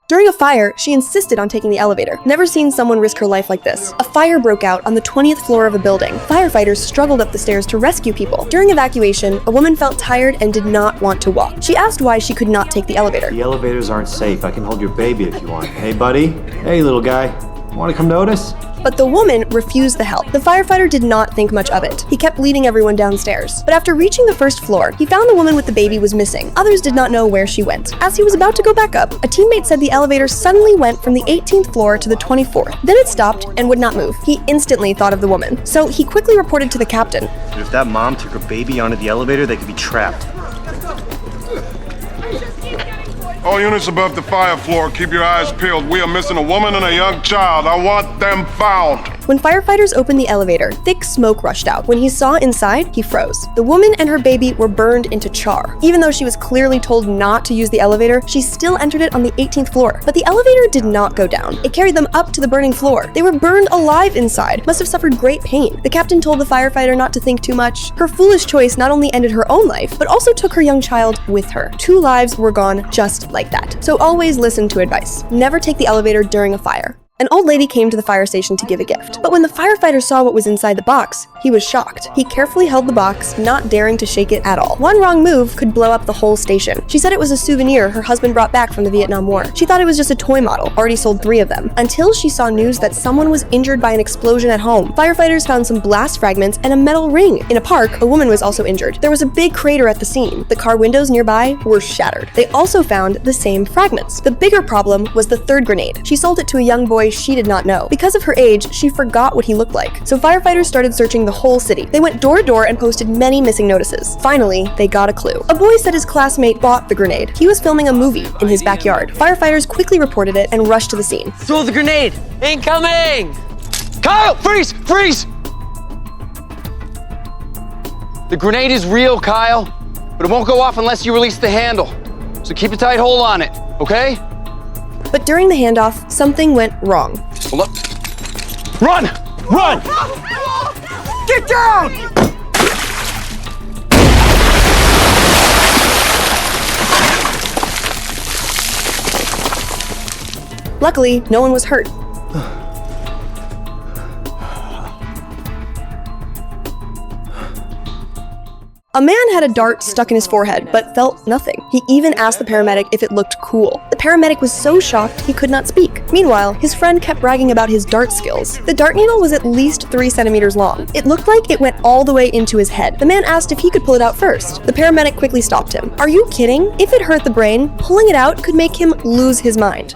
During a fire, she insisted on taking the elevator. Never seen someone risk her life like this. A fire broke out on the 20th floor of a building. Firefighters struggled up the stairs to rescue people. During evacuation, a woman felt tired and did not want to walk. She asked why she could not take the elevator. The elevators aren't safe. I can hold your baby if you want. Hey, buddy. Hey, little guy. Want to come notice? But the woman refused the help. The firefighter did not think much of it. He kept leading everyone downstairs. But after reaching the first floor, he found the woman with the baby was missing. Others did not know where she went. As he was about to go back up, a teammate said the elevator suddenly went from the 18th floor to the 24th. Then it stopped and would not move. He instantly thought of the woman. So he quickly reported to the captain. But if that mom took her baby onto the elevator, they could be trapped. All units above the fire floor, keep your eyes peeled. We are missing a woman and a young child. I want them found. When firefighters opened the elevator, thick smoke rushed out. When he saw inside, he froze. The woman and her baby were burned into char. Even though she was clearly told not to use the elevator, she still entered it on the 18th floor. But the elevator did not go down. It carried them up to the burning floor. They were burned alive inside, must have suffered great pain. The captain told the firefighter not to think too much. Her foolish choice not only ended her own life, but also took her young child with her. 2 lives were gone just like that. So always listen to advice. Never take the elevator during a fire. An old lady came to the fire station to give a gift. But when the firefighter saw what was inside the box, he was shocked. He carefully held the box, not daring to shake it at all. One wrong move could blow up the whole station. She said it was a souvenir her husband brought back from the Vietnam War. She thought it was just a toy model, already sold 3 of them, until she saw news that someone was injured by an explosion at home. Firefighters found some blast fragments and a metal ring. In a park, a woman was also injured. There was a big crater at the scene. The car windows nearby were shattered. They also found the same fragments. The bigger problem was the 3rd grenade. She sold it to a young boy she did not know. Because of her age, she forgot what he looked like. So firefighters started searching the whole city. They went door to door and posted many missing notices. Finally, they got a clue. A boy said his classmate bought the grenade. He was filming a movie in his backyard. Firefighters quickly reported it and rushed to the scene. Throw the grenade! Incoming! Kyle, freeze! Freeze! The grenade is real, Kyle, but it won't go off unless you release the handle. So keep a tight hold on it, okay? But during the handoff, something went wrong. Hold up. Run! Run! Get down! Luckily, no one was hurt. A man had a dart stuck in his forehead, but felt nothing. He even asked the paramedic if it looked cool. The paramedic was so shocked he could not speak. Meanwhile, his friend kept bragging about his dart skills. The dart needle was at least 3 centimeters long. It looked like it went all the way into his head. The man asked if he could pull it out first. The paramedic quickly stopped him. Are you kidding? If it hurt the brain, pulling it out could make him lose his mind.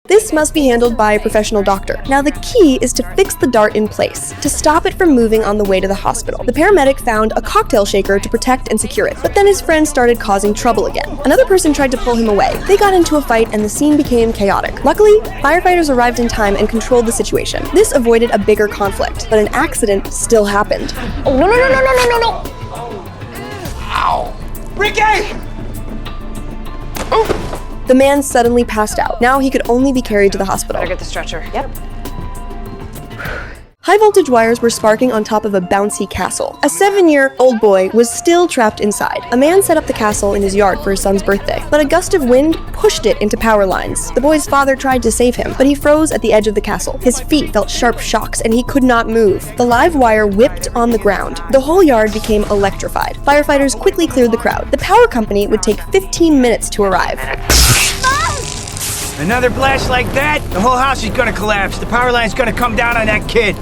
This must be handled by a professional doctor. Now the key is to fix the dart in place, to stop it from moving on the way to the hospital. The paramedic found a cocktail shaker to protect and secure it, but then his friend started causing trouble again. Another person tried to pull him away. They got into a fight and the scene became chaotic. Luckily, firefighters arrived in time and controlled the situation. This avoided a bigger conflict, but an accident still happened. Oh, no. Ow! Ricky! Oh. The man suddenly passed out. Now he could only be carried to the hospital. Better get the stretcher. Yep. High voltage wires were sparking on top of a bouncy castle. A 7-year-old boy was still trapped inside. A man set up the castle in his yard for his son's birthday, but a gust of wind pushed it into power lines. The boy's father tried to save him, but he froze at the edge of the castle. His feet felt sharp shocks and he could not move. The live wire whipped on the ground. The whole yard became electrified. Firefighters quickly cleared the crowd. The power company would take 15 minutes to arrive. Another blast like that, the whole house is gonna collapse. The power line's gonna come down on that kid.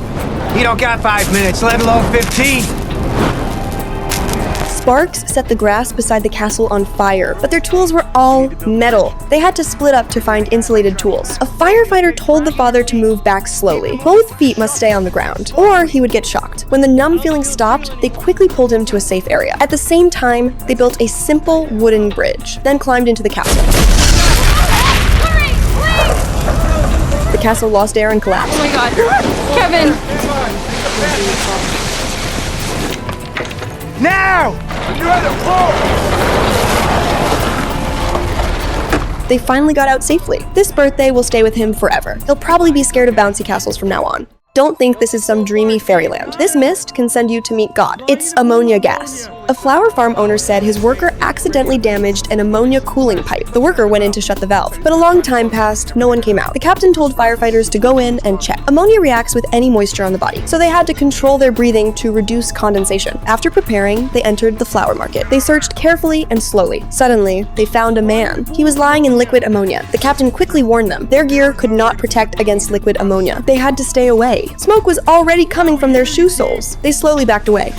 He don't got 5 minutes, let alone 15. Sparks set the grass beside the castle on fire, but their tools were all metal. They had to split up to find insulated tools. A firefighter told the father to move back slowly. Both feet must stay on the ground, or he would get shocked. When the numb feeling stopped, they quickly pulled him to a safe area. At the same time, they built a simple wooden bridge, then climbed into the castle. The castle lost air and collapsed. Oh my god. Kevin! Now! They finally got out safely. This birthday will stay with him forever. He'll probably be scared of bouncy castles from now on. Don't think this is some dreamy fairyland. This mist can send you to meet God. It's ammonia gas. A flower farm owner said his worker accidentally damaged an ammonia cooling pipe. The worker went in to shut the valve, but a long time passed, no one came out. The captain told firefighters to go in and check. Ammonia reacts with any moisture on the body, so they had to control their breathing to reduce condensation. After preparing, they entered the flower market. They searched carefully and slowly. Suddenly, they found a man. He was lying in liquid ammonia. The captain quickly warned them. Their gear could not protect against liquid ammonia. They had to stay away. Smoke was already coming from their shoe soles. They slowly backed away.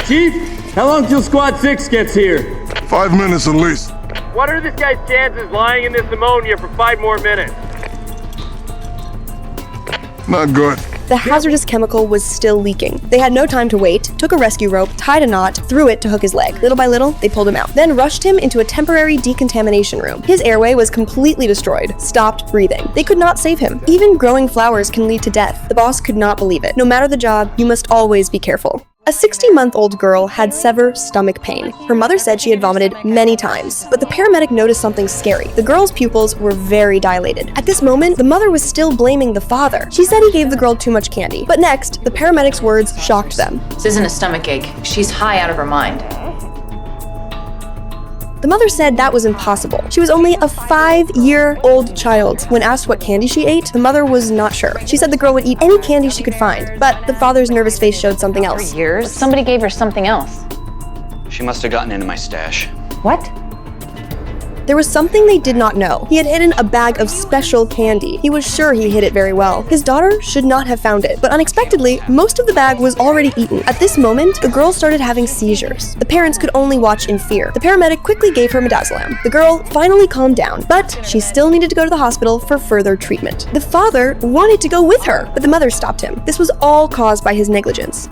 Chief, how long till Squad 6 gets here? 5 minutes at least. What are this guy's chances lying in this ammonia for 5 more minutes? Not good. The hazardous chemical was still leaking. They had no time to wait, took a rescue rope, tied a knot, threw it to hook his leg. Little by little, they pulled him out, then rushed him into a temporary decontamination room. His airway was completely destroyed, stopped breathing. They could not save him. Even growing flowers can lead to death. The boss could not believe it. No matter the job, you must always be careful. A 60-month-old girl had severe stomach pain. Her mother said she had vomited many times, but the paramedic noticed something scary. The girl's pupils were very dilated. At this moment, the mother was still blaming the father. She said he gave the girl too much candy. But next, the paramedic's words shocked them. This isn't a stomach ache. She's high out of her mind. The mother said that was impossible. She was only a 5-year-old child. When asked what candy she ate, the mother was not sure. She said the girl would eat any candy she could find, but the father's nervous face showed something else. For years? Somebody gave her something else. She must have gotten into my stash. What? There was something they did not know. He had hidden a bag of special candy. He was sure he hid it very well. His daughter should not have found it, but unexpectedly, most of the bag was already eaten. At this moment, the girl started having seizures. The parents could only watch in fear. The paramedic quickly gave her midazolam. The girl finally calmed down, but she still needed to go to the hospital for further treatment. The father wanted to go with her, but the mother stopped him. This was all caused by his negligence.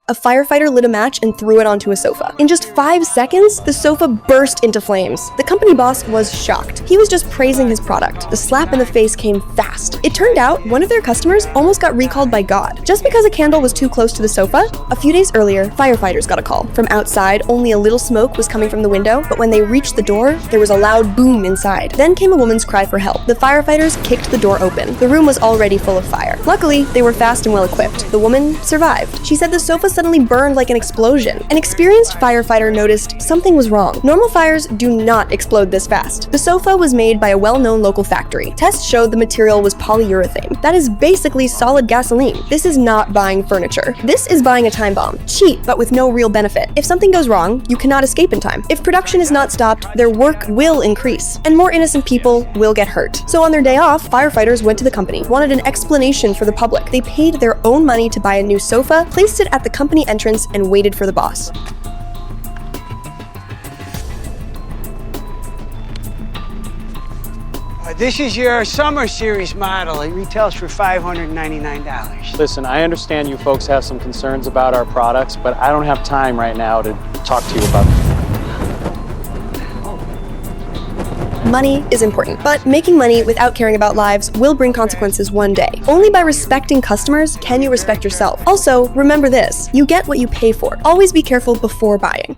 A firefighter lit a match and threw it onto a sofa. In just 5 seconds, the sofa burst into flames. The company boss was shocked. He was just praising his product. The slap in the face came fast. It turned out one of their customers almost got recalled by God. Just because a candle was too close to the sofa, a few days earlier, firefighters got a call. From outside, only a little smoke was coming from the window, but when they reached the door, there was a loud boom inside. Then came a woman's cry for help. The firefighters kicked the door open. The room was already full of fire. Luckily, they were fast and well equipped. The woman survived. She said the sofa suddenly burned like an explosion. An experienced firefighter noticed something was wrong. Normal fires do not explode this fast. The sofa was made by a well-known local factory. Tests showed the material was polyurethane. That is basically solid gasoline. This is not buying furniture. This is buying a time bomb. Cheap, but with no real benefit. If something goes wrong, you cannot escape in time. If production is not stopped, their work will increase, and more innocent people will get hurt. So on their day off, firefighters went to the company, wanted an explanation for the public. They paid their own money to buy a new sofa, placed it at the company entrance, and waited for the boss. This is your summer series model. It retails for $599. Listen, I understand you folks have some concerns about our products, but I don't have time right now to talk to you about them. Money is important, but making money without caring about lives will bring consequences one day. Only by respecting customers can you respect yourself. Also, remember this: you get what you pay for. Always be careful before buying.